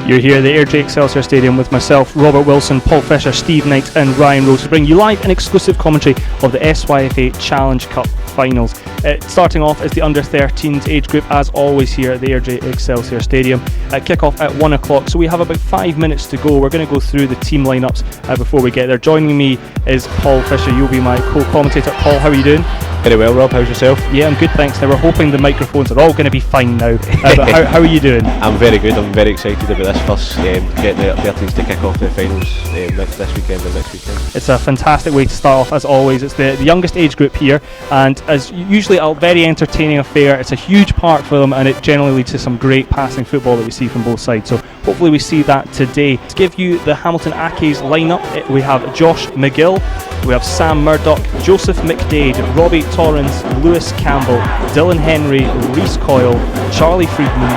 You're here at the Airdrie Excelsior Stadium with myself, Robert Wilson, Paul Fisher, Steve Knight and Ryan Rose to bring you live and exclusive commentary of the SYFA Challenge Cup finals. Starting off is the under-13s age group, as always here at the Airdrie Excelsior Stadium. Kick-off at 1 o'clock, so we have about 5 minutes to go. We're going to go through the team lineups before we get there. Joining me is Paul Fisher. You'll be my co-commentator. Paul, how are you doing? Very well, Rob. How's yourself? Yeah, I'm good, thanks. Now, we're hoping the microphones are all going to be fine now. But how are you doing? I'm very good. I'm very excited about this first, getting the 13s to kick off the finals this weekend and next weekend. It's a fantastic way to start off, as always. It's the youngest age group here, and as usually a very entertaining affair. It's a huge park for them, and it generally leads to some great passing football that we see from both sides. So hopefully we see that today. To give you the Hamilton Accies lineup, we have Josh McGill, we have Sam Murdoch, Joseph McDade, Robbie Torrance, Lewis Campbell, Dylan Henry, Reece Coyle, Charlie Friedman,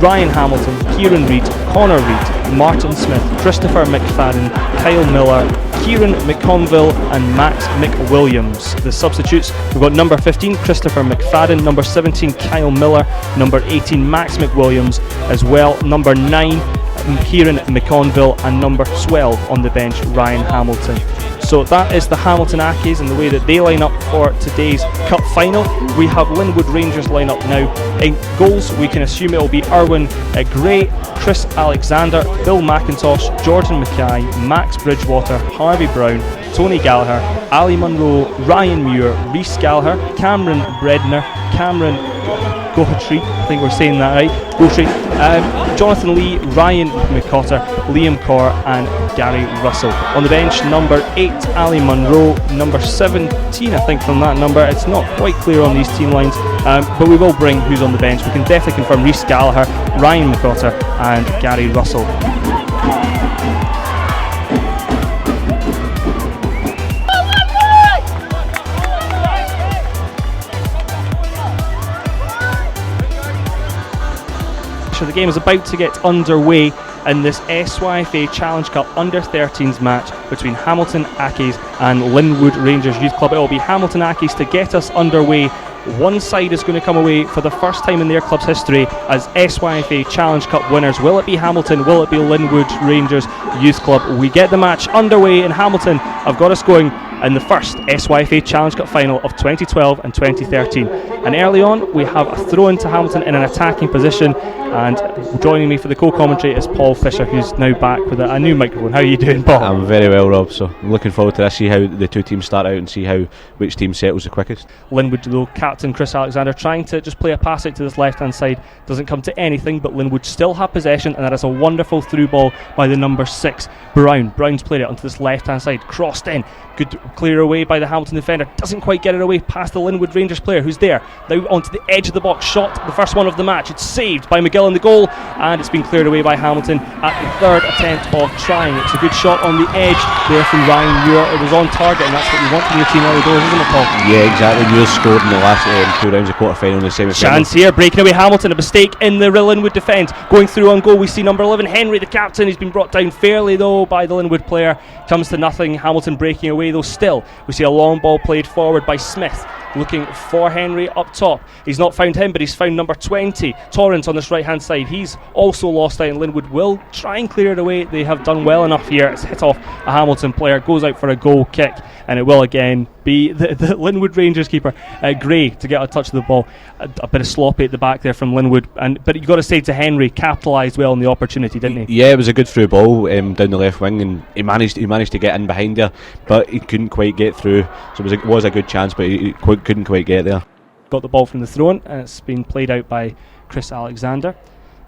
Ryan Hamilton, Kieran Reid, Connor Reid, Martin Smith, Christopher McFadden, Kyle Miller, Kieran McConville and Max McWilliams. The substitutes, we've got number 15 Christopher McFadden, number 17 Kyle Miller, number 18 Max McWilliams, as well number 9 Kieran McConville, and number 12 on the bench Ryan Hamilton. So that is the Hamilton Accies and the way that they line up for today's Cup final. We have Linwood Rangers line up now. In goals, we can assume it will be Erwin Gray, Chris Alexander, Bill McIntosh, Jordan Mackay, Max Bridgewater, Harvey Brown, Tony Gallagher, Ali Munro, Ryan Muir, Reece Gallagher, Cameron Bredner, Cameron Gohatry, I think we're saying that right, Jonathan Lee, Ryan McCotter, Liam Corr and Gary Russell. On the bench, number 8 Ali Munro, number 17 I think from that number, it's not quite clear on these team lines, but we will bring who's on the bench. We can definitely confirm Reece Gallagher, Ryan McCotter and Gary Russell. The game is about to get underway in this SYFA Challenge Cup Under-13s match between Hamilton Accies and Linwood Rangers Youth Club. It will be Hamilton Accies to get us underway. One side is going to come away for the first time in their club's history as SYFA Challenge Cup winners. Will it be Hamilton? Will it be Linwood Rangers Youth Club? We get the match underway in Hamilton. I've got us going in the first SYFA Challenge Cup final of 2012 and 2013. And early on, we have a throw into Hamilton in an attacking position. And joining me for the co-commentary is Paul Fisher, who's now back with a new microphone. How are you doing, Paul? I'm very well, Rob. So I'm looking forward to this, see how the two teams start out and see which team settles the quickest. Linwood, though, captain Chris Alexander trying to just play a pass out to this left-hand side. Doesn't come to anything, but Linwood still have possession, and that is a wonderful through ball by the number 6, Brown. Brown's played it onto this left-hand side, crossed in. Good clear away by the Hamilton defender. Doesn't quite get it away past the Linwood Rangers player, who's there. Now onto the edge of the box, shot, the first one of the match. It's saved by McGill in the goal, and it's been cleared away by Hamilton at the third attempt of trying. It's a good shot on the edge there from Ryan Muir. It was on target, and that's what you want from your team early doors, isn't it, Paul? Yeah, exactly. Muir scored in the last 2 rounds of quarter-final in the semi-final. Chance here, breaking away Hamilton. A mistake in the Linwood defence. Going through on goal, we see number 11 Henry, the captain. He's been brought down fairly though by the Linwood player. Comes to nothing. Hamilton breaking away though still. We see a long ball played forward by Smith, looking for Henry up top. He's not found him, but he's found number 20 Torrance on this right hand side. He's also lost out, and Linwood will try and clear it away. They have done well enough here. It's hit off a Hamilton player, goes out for a goal kick, and it will again be the Linwood Rangers keeper Gray to get a touch of the ball. A bit of sloppy at the back there from Linwood, but you've got to say to Henry, capitalised well on the opportunity, didn't he? Yeah, it was a good through ball down the left wing, and he managed to get in behind there, but he couldn't quite get through. So it was a good chance, but he couldn't quite get there. Got the ball from the throw-in, and it's been played out by Chris Alexander.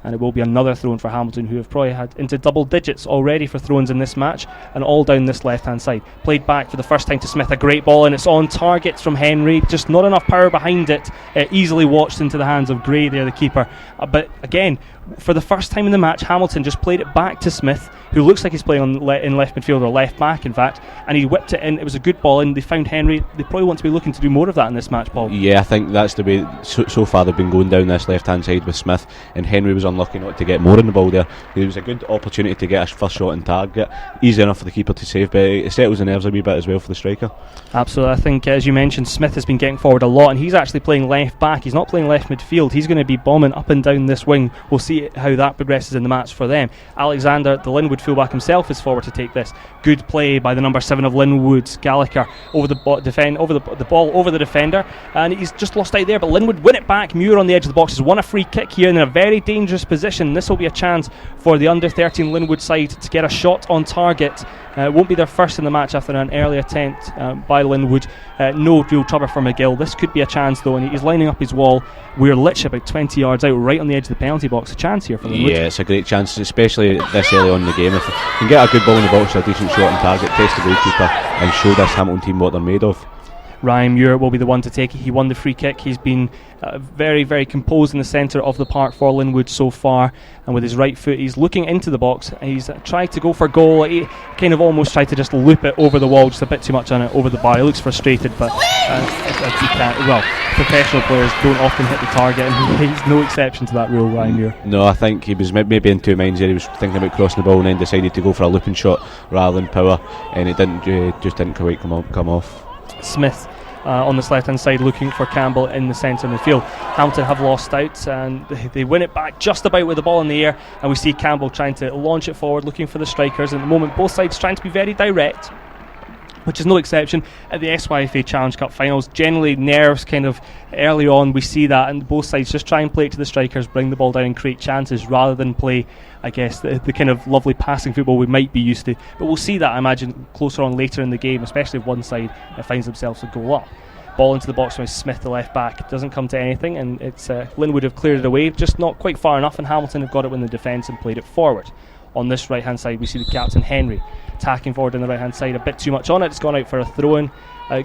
And it will be another throw-in for Hamilton, who have probably had into double digits already for throw-ins in this match, and all down this left-hand side. Played back for the first time to Smith, a great ball, and it's on target from Henry. Just not enough power behind it. Easily watched into the hands of Gray there, the keeper. But again, for the first time in the match, Hamilton just played it back to Smith, who looks like he's playing in left midfield, or left back in fact, and he whipped it in. It was a good ball in. They found Henry. They probably want to be looking to do more of that in this match, Paul. Yeah, I think that's the way so far they've been going down this left hand side with Smith, and Henry was unlucky not to get more in the ball there. It was a good opportunity to get a first shot on target, easy enough for the keeper to save, but it settles the nerves a wee bit as well for the striker. Absolutely. I think, as you mentioned, Smith has been getting forward a lot, and he's actually playing left back. He's not playing left midfield. He's going to be bombing up and down this wing. We'll see how that progresses in the match for them. Alexander, the Linwood fullback himself, is forward to take this. Good play by the number 7 of Linwood, Gallagher, over the ball over the defender, and he's just lost out there, but Linwood win it back. Muir on the edge of the box has won a free kick here in a very dangerous position. This will be a chance for the under 13 Linwood side to get a shot on target. It won't be their first in the match after an early attempt by Linwood. No real trouble for McGill. This could be a chance though, and he's lining up his wall. We're literally about 20 yards out, right on the edge of the penalty box. A chance here for Linwood. Yeah, it's a great chance, especially this early on in the game. If you can get a good ball in the box or a decent shot on target, test the goalkeeper and show this Hamilton team what they're made of. Ryan Muir will be the one to take it. He won the free kick. He's been very, very composed in the centre of the park for Linwood so far, and with his right foot he's looking into the box. He's tried to go for goal. He kind of almost tried to just loop it over the wall, just a bit too much on it over the bar. He looks frustrated, but he can't. Well, professional players don't often hit the target, and he's no exception to that rule, Ryan Muir. No, I think he was maybe in two minds there. He was thinking about crossing the ball and then decided to go for a looping shot rather than power, and it just didn't quite come off. Smith on this left hand side looking for Campbell in the centre of the field. Hamilton have lost out, and they win it back just about with the ball in the air, and we see Campbell trying to launch it forward looking for the strikers. At the moment both sides trying to be very direct, which is no exception at the SYFA Challenge Cup finals. Generally nerves kind of early on, we see that, and both sides just try and play it to the strikers, bring the ball down and create chances rather than play, I guess, the kind of lovely passing football we might be used to. But we'll see that, I imagine, closer on later in the game, especially if one side finds themselves a goal up. Ball into the box from Smith, the left back, doesn't come to anything, and it's Linwood have cleared it away, just not quite far enough, and Hamilton have got it in the defence and played it forward. On this right hand side we see the captain Henry attacking forward on the right hand side, a bit too much on it. It's gone out for a throw in.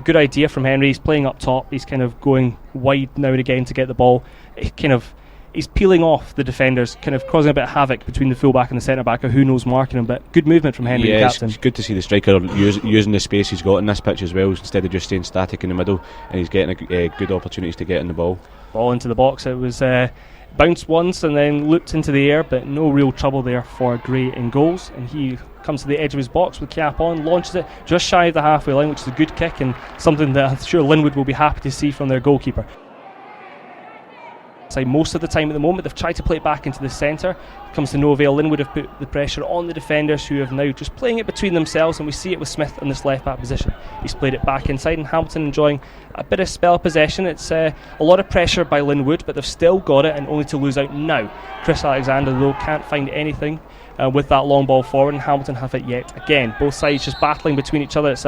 Good idea from Henry. He's playing up top, he's kind of going wide now and again to get the ball. He's peeling off the defenders, kind of causing a bit of havoc between the fullback and the centre back, or who knows marking him. But good movement from Henry, the captain. It's good to see the striker using the space he's got in this pitch as well, instead of just staying static in the middle, and he's getting good opportunities to get in the ball. Ball into the box. It was bounced once and then looped into the air, but no real trouble there for Gray in goals. And he comes to the edge of his box with cap on, launches it just shy of the halfway line, which is a good kick and something that I'm sure Linwood will be happy to see from their goalkeeper. Most of the time at the moment they've tried to play it back into the centre. Comes to no avail. Linwood have put the pressure on the defenders, who have now just playing it between themselves, and we see it with Smith in this left back position. He's played it back inside, and Hamilton enjoying a bit of spell possession. It's a lot of pressure by Linwood, but they've still got it, and only to lose out now. Chris Alexander though can't find anything with that long ball forward, and Hamilton have it yet again. Both sides just battling between each other. It's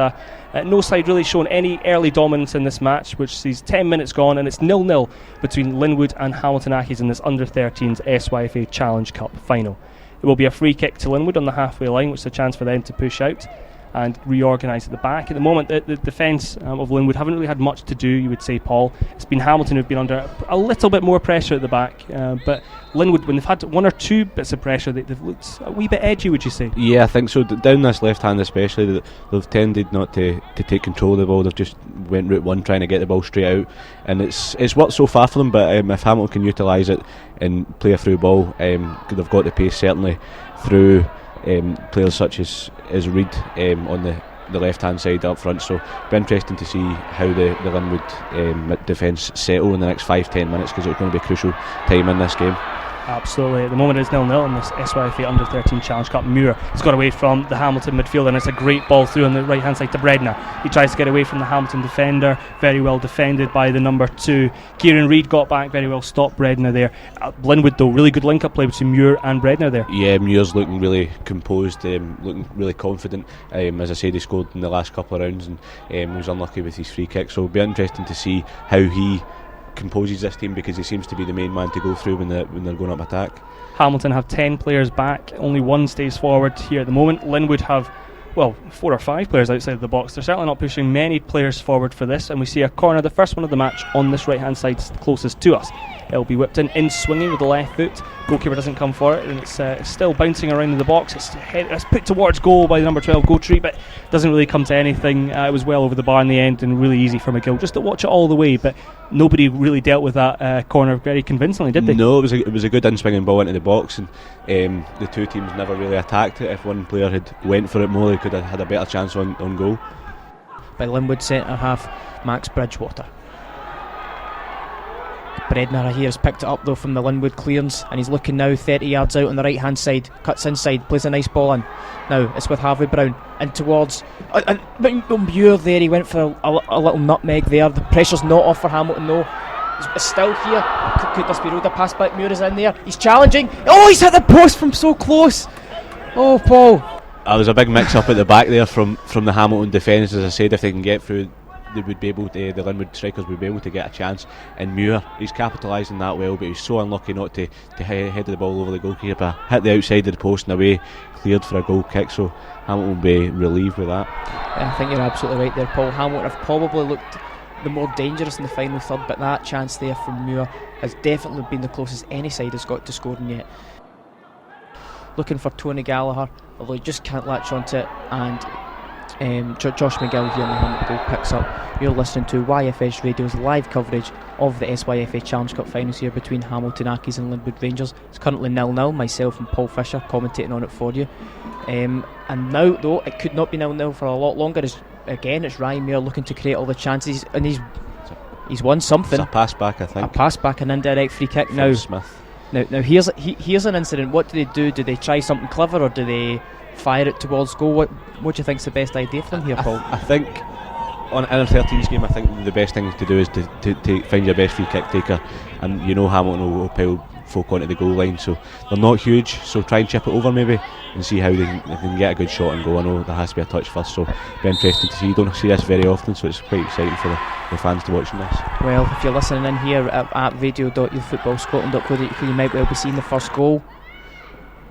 no side really shown any early dominance in this match, which sees 10 minutes gone, and it's 0-0 between Linwood and Hamilton Accies in this under-13s SYFA Challenge Cup final. It will be a free kick to Linwood on the halfway line, which is a chance for them to push out and reorganise at the back. At the moment the defence of Linwood haven't really had much to do, you would say, Paul. It's been Hamilton who've been under a little bit more pressure at the back, but Linwood, when they've had one or two bits of pressure, they've looked a wee bit edgy, would you say? Yeah, I think so. Down this left hand especially, they've tended not to take control of the ball. They've just went route one, trying to get the ball straight out, and it's worked so far for them. But if Hamilton can utilise it and play a through ball, they've got the pace certainly through players such as Reid on the left hand side up front. So it'll be interesting to see how the Linwood defence settle in the next 5-10 minutes, because it's going to be a crucial time in this game. Absolutely. At the moment it's 0-0 in this SYFA Under-13 Challenge Cup. Muir has got away from the Hamilton midfielder, and it's a great ball through on the right hand side to Bredner. He tries to get away from the Hamilton defender, very well defended by the number 2. Kieran Reid got back, very well stopped Bredner there. Linwood though, really good link up play between Muir and Bredner there. Yeah, Muir's looking really composed, looking really confident. As I said, he scored in the last couple of rounds, and he was unlucky with his free kick, so it'll be interesting to see how he composes this team, because he seems to be the main man to go through when they're going up attack. Hamilton have 10 players back, only one stays forward here at the moment. Linwood have 4 or 5 players outside of the box. They're certainly not pushing many players forward for this, and we see a corner, the first one of the match, on this right hand side closest to us. It'll be whipped in swinging with the left foot. Goalkeeper doesn't come for it, and it's still bouncing around in the box. It's put towards goal by the number 12 Gotree, but doesn't really come to anything. It was well over the bar in the end, and really easy for McGill just to watch it all the way, but nobody really dealt with that corner very convincingly, did they? No, it was a good in-swinging ball into the box, and the two teams never really attacked it. If one player had went for it more, they could have had a better chance on goal. By Linwood centre half Max Bridgewater. Bredner here has picked it up though from the Linwood clearance, and he's looking now 30 yards out on the right hand side, cuts inside, plays a nice ball in. Now it's with Harvey Brown in towards Muir there. He went for a little nutmeg there. The pressure's not off for Hamilton though. It's still here. Could this be ruled a pass back? Muir is in there, he's challenging. Oh, he's hit the post from so close. Oh, Paul. There was a big mix up at the back there from the Hamilton defence. As I said, if they can get through, they would be able to, the Linwood strikers would be able to get a chance. And Muir, he's capitalising that well, but he's so unlucky not to head the ball over the goalkeeper, hit the outside of the post and away, cleared for a goal kick. So Hamilton will be relieved with that. I think you're absolutely right there, Paul. Hamilton have probably looked the more dangerous in the final third, but that chance there from Muir has definitely been the closest any side has got to scoring yet. Looking for Tony Gallagher, although he just can't latch onto it, and Josh McGill here in the Hamilton goal picks up. You're listening to YFS Radio's live coverage of the SYFA Challenge Cup finals here between Hamilton Accies and Linwood Rangers. It's currently 0-0, myself and Paul Fisher commentating on it for you. And now though, it could not be 0-0 for a lot longer. It's Ryan Muir looking to create all the chances, and he's won something. It's a pass back, I think. A pass back, an indirect free kick. From Smith. Now here's an incident. What do they do? Do they try something clever, or do they fire it towards goal? What do you think's the best idea for them here, Paul? I think on an under-13s game, I think the best thing to do is to find your best free kick taker, and Hamilton will pile folk onto the goal line, so they're not huge, so try and chip it over maybe and see how they can get a good shot and go. I know there has to be a touch first, so be interesting to see. You don't see this very often, so it's quite exciting for the fans to watching this. Well, if you're listening in here at radio.youthfootballscotland.co.uk, you might well be seeing the first goal.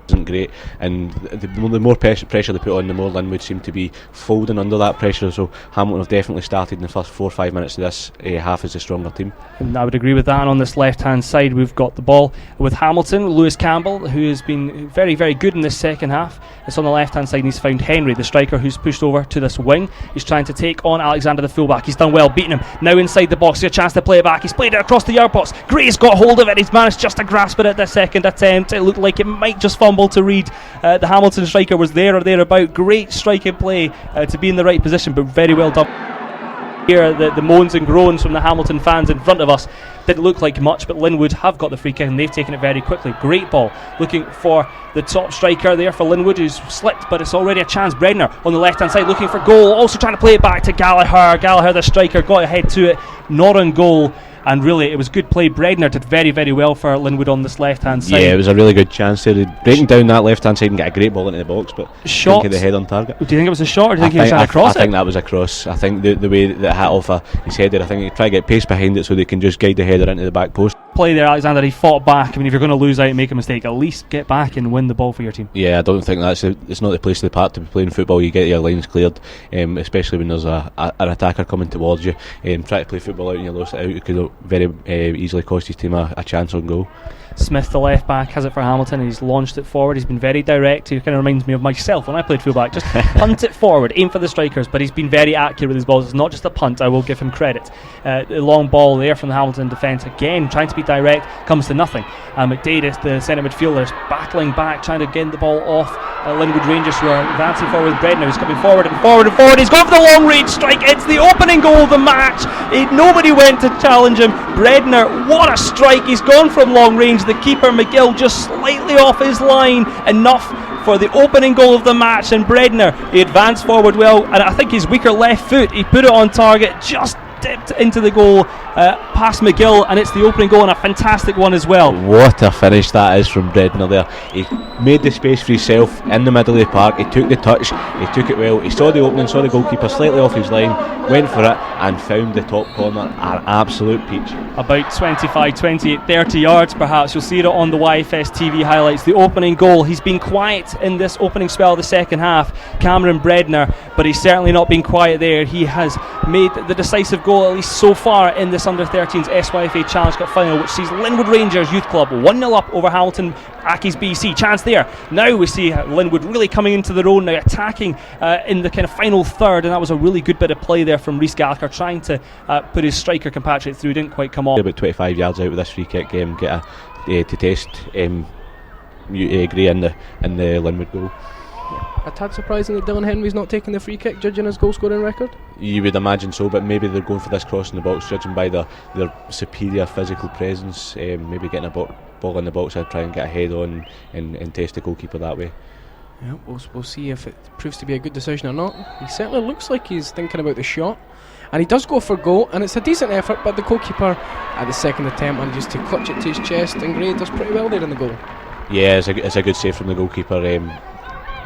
Isn't great, and the more pressure they put on, the more Linwood seem to be folding under that pressure. So Hamilton have definitely started in the first 4 or 5 minutes of this half as the stronger team. And I would agree with that. And on this left hand side, we've got the ball with Hamilton, Lewis Campbell, who has been very, very good in this second half. It's on the left hand side, and he's found Henry, the striker, who's pushed over to this wing. He's trying to take on Alexander, the fullback. He's done well, beating him. Now inside the box, a chance to play it back. He's played it across the yard box. Gray's got hold of it. He's managed just to grasp it at the second attempt. It looked like it might just fumble to Reed. The Hamilton striker was there or thereabout. Great striking play to be in the right position, but very well done. Here, the moans and groans from the Hamilton fans in front of us didn't look like much, but Linwood have got the free kick and they've taken it very quickly. Great ball, looking for the top striker there for Linwood, who's slipped, but it's already a chance. Bredner on the left hand side looking for goal, also trying to play it back to Gallagher. Gallagher, the striker, got ahead to it, not on goal. And really, it was good play. Bredner did very, very well for Linwood on this left-hand side. Yeah, it was a really good chance there. Breaking down that left-hand side and get a great ball into the box, but shot. Couldn't get the head on target. Do you think it was a shot, or do you think he was trying to cross it? I think that was a cross. I think the way that it hit off his header, I think he tried to get pace behind it so they can just guide the header into the back post. Play there, Alexander. He fought back. I mean, if you're going to lose out and make a mistake, at least get back and win the ball for your team. Yeah, I don't think it's not the place of the park to be playing football. You get your lines cleared, especially when there's an attacker coming towards you. Try to play football out and you lose it out. It could very easily cost his team a chance on goal. Smith, the left back, has it for Hamilton. He's launched it forward. He's been very direct. He kind of reminds me of myself when I played fullback. Just punt it forward, aim for the strikers. But he's been very accurate with his balls. It's not just a punt, I will give him credit. The long ball there from the Hamilton defence, again trying to be direct, comes to nothing. McDavis, the centre midfielder, is battling back, trying to get the ball off Linwood Rangers, who are advancing forward with Bredner. He's coming forward and forward and forward. He's gone for the long range strike. It's the opening goal of the match. Nobody went to challenge him. Bredner, what a strike. He's gone from long range. The keeper McGill just slightly off his line, enough for the opening goal of the match. And Bredner, he advanced forward well, and I think his weaker left foot, he put it on target, just dipped into the goal past McGill, and it's the opening goal, and a fantastic one as well. What a finish that is from Bredner there. He made the space for himself in the middle of the park. He took the touch, he took it well, he saw the opening, saw the goalkeeper slightly off his line, went for it and found the top corner. An absolute peach. About 25, 28, 30 yards perhaps. You'll see it on the YFS TV highlights. The opening goal. He's been quiet in this opening spell of the second half, Cameron Bredner, but he's certainly not been quiet there. He has made the decisive goal, at least so far, in this under-13s SYFA Challenge Cup final, which sees Linwood Rangers Youth Club 1-0 up over Hamilton Accies BC. Chance there. Now we see Linwood really coming into their own now, attacking in the kind of final third, and that was a really good bit of play there from Rhys Gallagher. Gallagher trying to put his striker compatriot through, didn't quite come off. About 25 yards out with this free kick, get to test Gray in the Linwood goal. A tad surprising that Dylan Henry's not taking the free kick, judging his goal scoring record. You would imagine so, but maybe they're going for this cross in the box, judging by their superior physical presence. Maybe getting a ball in the box and try and get a head on and test the goalkeeper that way. Yeah, we'll see if it proves to be a good decision or not. He certainly looks like he's thinking about the shot, and he does go for goal, and it's a decent effort, but the goalkeeper at the second attempt managed to clutch it to his chest, and Gray does pretty well there in the goal. Yeah, it's a good save from the goalkeeper.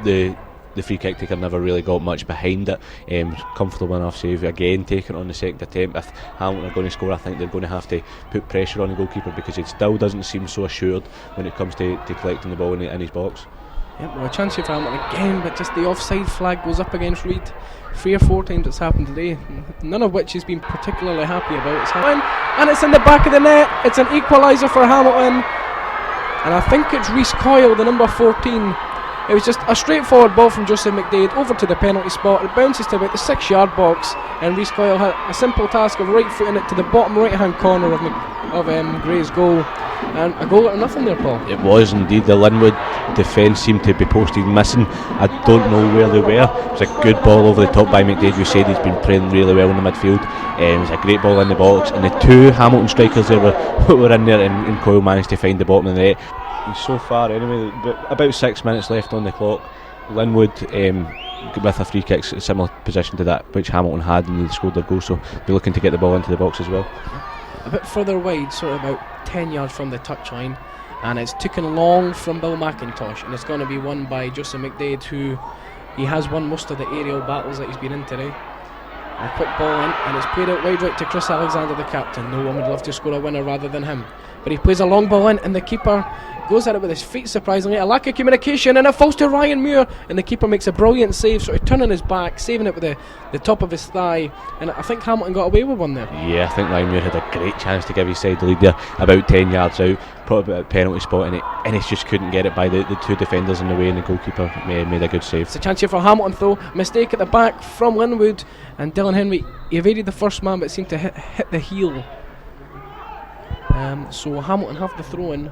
The free kick taker never really got much behind it. Comfortable enough save again, taken on the second attempt. If Hamilton are going to score, I think they're going to have to put pressure on the goalkeeper, because it still doesn't seem so assured when it comes to collecting the ball in his box. Yep, well, a chance here for Hamilton again, but just the offside flag goes up against Reid. 3 or 4 times it's happened today, none of which he's been particularly happy about. It's happened, and it's in the back of the net. It's an equaliser for Hamilton, and I think it's Rhys Coyle, the number 14. It was just a straightforward ball from Joseph McDade over to the penalty spot. It bounces to about the 6-yard box, and Rhys Coyle had a simple task of right footing it to the bottom right hand corner of Gray's goal, and a goal or nothing there, Paul. It was indeed. The Linwood defence seemed to be posted missing. I don't know where they were. It was a good ball over the top by McDade. You said he's been playing really well in the midfield. It was a great ball in the box, and the 2 Hamilton strikers there were in there, and Coyle managed to find the bottom of the net. So far anyway, about 6 minutes left on the clock. Linwood with a free kick, similar position to that which Hamilton had, and they scored their goal, so be looking to get the ball into the box as well. A bit further wide, sort of about 10 yards from the touchline, and it's taken long from Bill McIntosh, and it's going to be won by Joseph McDade, who he has won most of the aerial battles that he's been in today. A quick ball in, and it's played out wide right to Chris Alexander, the captain. No one would love to score a winner rather than him, but he plays a long ball in, and the keeper goes at it with his feet, surprisingly. A lack of communication, and it falls to Ryan Muir, and the keeper makes a brilliant save, sort of turning his back, saving it with the top of his thigh, and I think Hamilton got away with one there. Yeah, I think Ryan Muir had a great chance to give his side the lead there, about 10 yards out, probably about a penalty spot, and he just couldn't get it by the 2 defenders in the way, and the goalkeeper made a good save. It's a chance here for Hamilton though. Mistake at the back from Linwood, and Dylan Henry, he evaded the first man but seemed to hit the heel. So Hamilton have the throw in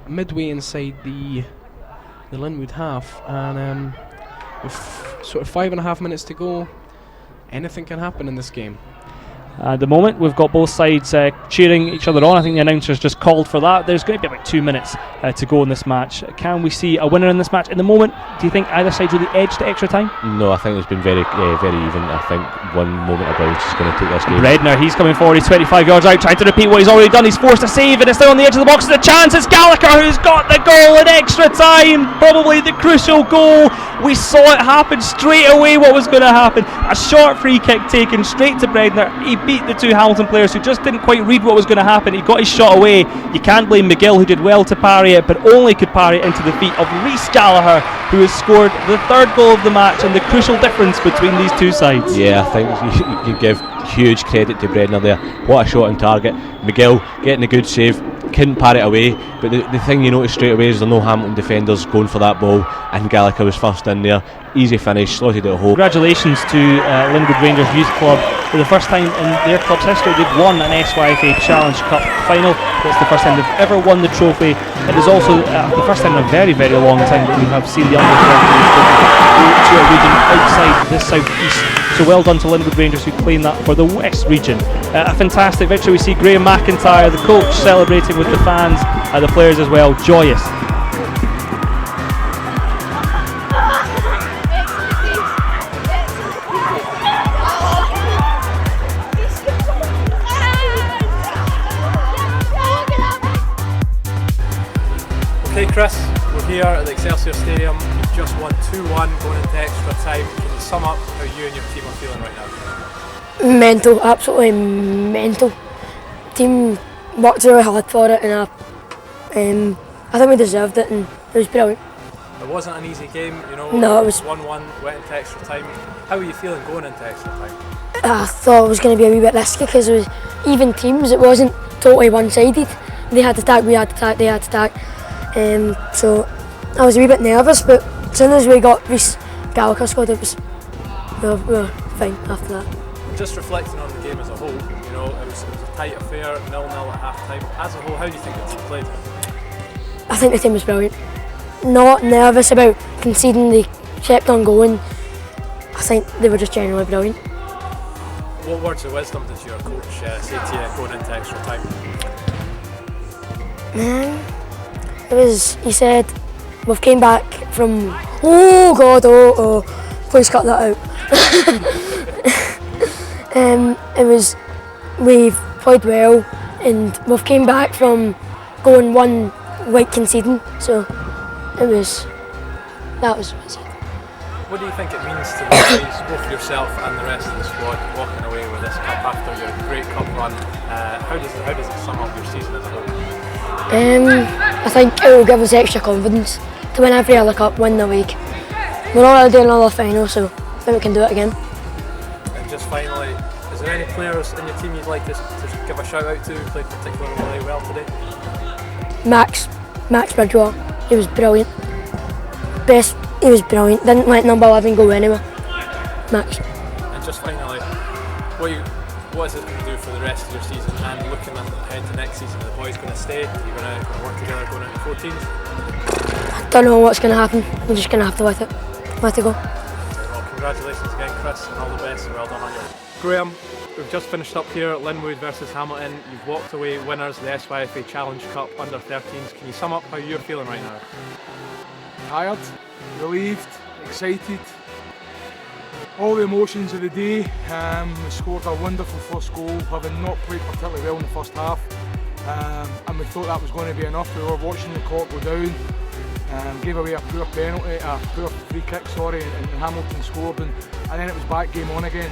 midway inside the Linwood half, and with sort of 5.5 minutes to go, anything can happen in this game. At the moment, we've got both sides cheering each other on. I think the announcers just called for that. There's going to be about 2 minutes to go in this match. Can we see a winner in this match? In the moment, do you think either side's really edged to extra time? No, I think it's been very even. I think one moment of doubt is going to take this game. Redner, he's coming forward. He's 25 yards out, trying to repeat what he's already done. He's forced a save, and it's down on the edge of the box. It's a chance. It's Gallagher who's got the goal in extra time. Probably the crucial goal. We saw it happen straight away. What was going to happen? A short free kick taken straight to Redner. He beat the 2 Hamilton players who just didn't quite read what was going to happen. He got his shot away. You can't blame McGill, who did well to parry it, but only could parry it into the feet of Rhys Gallagher, who has scored the 3rd goal of the match and the crucial difference between these 2 sides. Yeah, I think you can give huge credit to Bredner there. What a shot on target. McGill getting a good save, couldn't parry it away, but the thing you notice straight away is there are no Hamilton defenders going for that ball, and Gallagher was first in there. Easy finish, slotted it home. Congratulations to Linwood Rangers Youth Club. For the first time in their club's history, they've won an SYFA Challenge Cup final. It's the first time they've ever won the trophy. It is also the first time in a very, very long time that we have seen the under 13 go to a region outside the southeast. So well done to Linwood Rangers, who claim that for the West region. A fantastic victory. We see Graham McIntyre, the coach, celebrating with the fans, the players as well, joyous. Okay Chris, we're here at the Excelsior Stadium. You've just won 2-1 going into extra time. Can you sum up how you and your team are feeling right now? Mental, absolutely mental. Team worked really hard for it, and I think we deserved it, and it was brilliant. It wasn't an easy game, you know. No, it was 1-1, went into extra time. How are you feeling going into extra time? I thought it was going to be a wee bit risky because it was even teams. It wasn't totally one-sided. They had to attack, we had to attack, they had to attack. So I was a wee bit nervous, but as soon as we got Rhys Gallagher scored, we were fine after that. Just reflecting on the game as a whole, you know, it was a tight affair, 0-0 at half time. As a whole, how do you think the team played? I think the team was brilliant. Not nervous about conceding, they kept on going. I think they were just generally brilliant. What words of wisdom did your coach say to you going into extra time? He said, we've came back from, oh God, please cut that out. We've played well and we've came back from going one like conceding, so that was what he said. What do you think it means to the guys, both yourself and the rest of the squad, walking away with this cup after your great cup run? How does it sum up your season as a whole? I think it will give us extra confidence to win every other cup, win the league. We're not going to do another final, so I think we can do it again. And just finally, is there any players in your team you'd like to give a shout out to who played particularly well today? Max Bridgewater, he was brilliant. He was brilliant, didn't let number 11 go anywhere. Max. And just finally, what is it going to do for the rest of your season, and looking ahead to next season? Are the boys going to stay? Are you going to work together going into 14s? I don't know what's going to happen, we're just going to have to let it go. Well, congratulations again, Chris, and all the best, and well done on you. Graham, we've just finished up here at Linwood versus Hamilton. You've walked away winners of the SYFA Challenge Cup U13s. Can you sum up how you're feeling right now? Tired, relieved, excited, all the emotions of the day. We scored a wonderful first goal, having not played particularly well in the first half, and we thought that was going to be enough. We were watching the clock go down, gave away a poor free kick, and Hamilton scored, and then it was back game on again.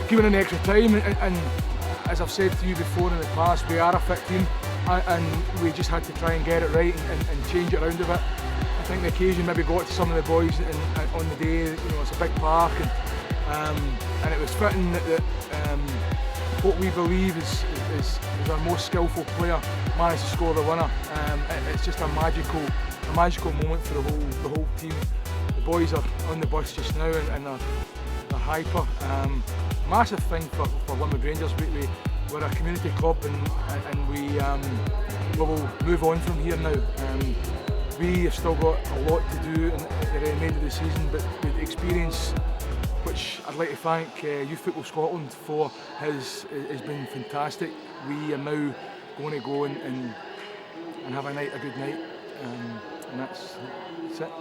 Given an extra time, and as I've said to you before in the past, we are a fit team, and we just had to try and get it right and change it around a bit. I think the occasion maybe got to some of the boys on the day. You know, it's a big park, and it was fitting that what we believe is our most skillful player managed to score the winner. It's just a magical moment for the whole team. The boys are on the bus just now, and they're hyper. Massive thing for Linwood Rangers. We're a community club, and we will move on from here now. We have still got a lot to do at the end of the season, but with the experience, which I'd like to thank Youth Football Scotland for, has been fantastic. We are now going to go and have a good night, and that's it.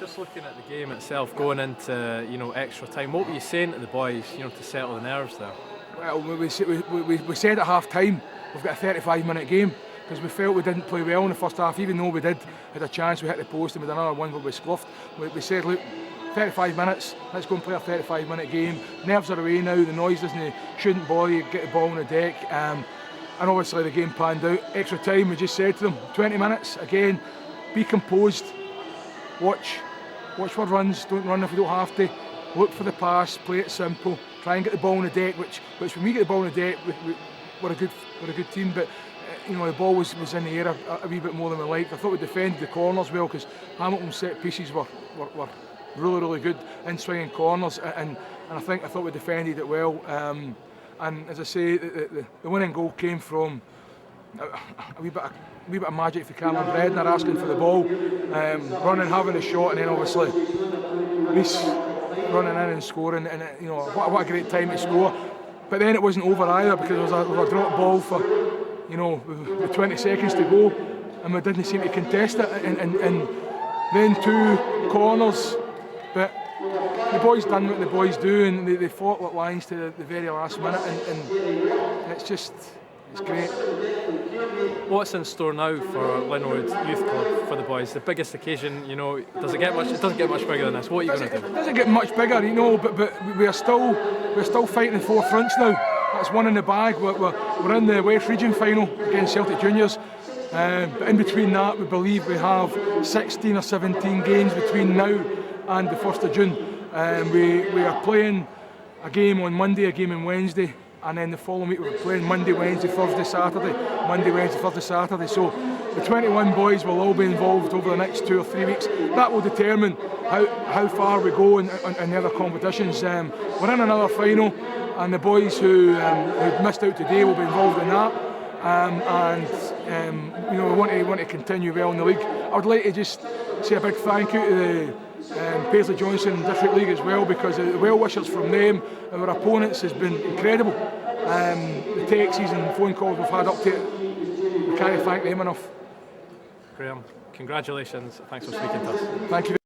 Just looking at the game itself, going into extra time, what were you saying to the boys, to settle the nerves there? Well, we said at half time we've got a 35-minute game, because we felt we didn't play well in the first half. Even though we had a chance, we hit the post and we had another one where we scuffed. We said, look, 35 minutes, let's go and play a 35-minute game. Nerves are away now, the noise shouldn't bother you, get the ball on the deck. And obviously the game panned out. Extra time, we just said to them, 20 minutes, again, be composed, watch for runs, don't run if you don't have to, look for the pass, play it simple, try and get the ball on the deck, which when we get the ball on the deck, we're a good team, but the ball was in the air a wee bit more than we liked. I thought we defended the corners well, because Hamilton's set pieces were really good in swinging corners, and I thought we defended it well. And as I say, the winning goal came from a wee bit of magic for Cameron Bredner asking for the ball, running, having a shot, and then obviously Reece running in and scoring, and what a great time to score. But then it wasn't over either, because there was a drop ball for with 20 seconds to go, and we didn't seem to contest it, and then two corners, but the boys done what the boys do, and they fought like lions to the very last minute, and it's great. What's in store now for Linwood Youth Club for the boys? The biggest occasion, does it get much? It doesn't get much bigger than this. What are you going to do? It doesn't get much bigger, but we're still fighting in four fronts now. That's one in the bag. We're in the West Region final against Celtic Juniors. But in between that, we believe we have 16 or 17 games between now and the 1st of June. We are playing a game on Monday, a game on Wednesday, and then the following week we're playing Monday, Wednesday, Thursday, Saturday. So the 21 boys will all be involved over the next 2 or 3 weeks. That will determine how far we go in the other competitions. We're in another final, and the boys who missed out today will be involved in that. We want to continue well in the league. I would like to just say a big thank you to the Paisley Johnson District League as well, because the well wishers from them and our opponents has been incredible. The texts and phone calls we've had up to it, we can't thank them enough. Graham, congratulations. Thanks for speaking to us. Thank you.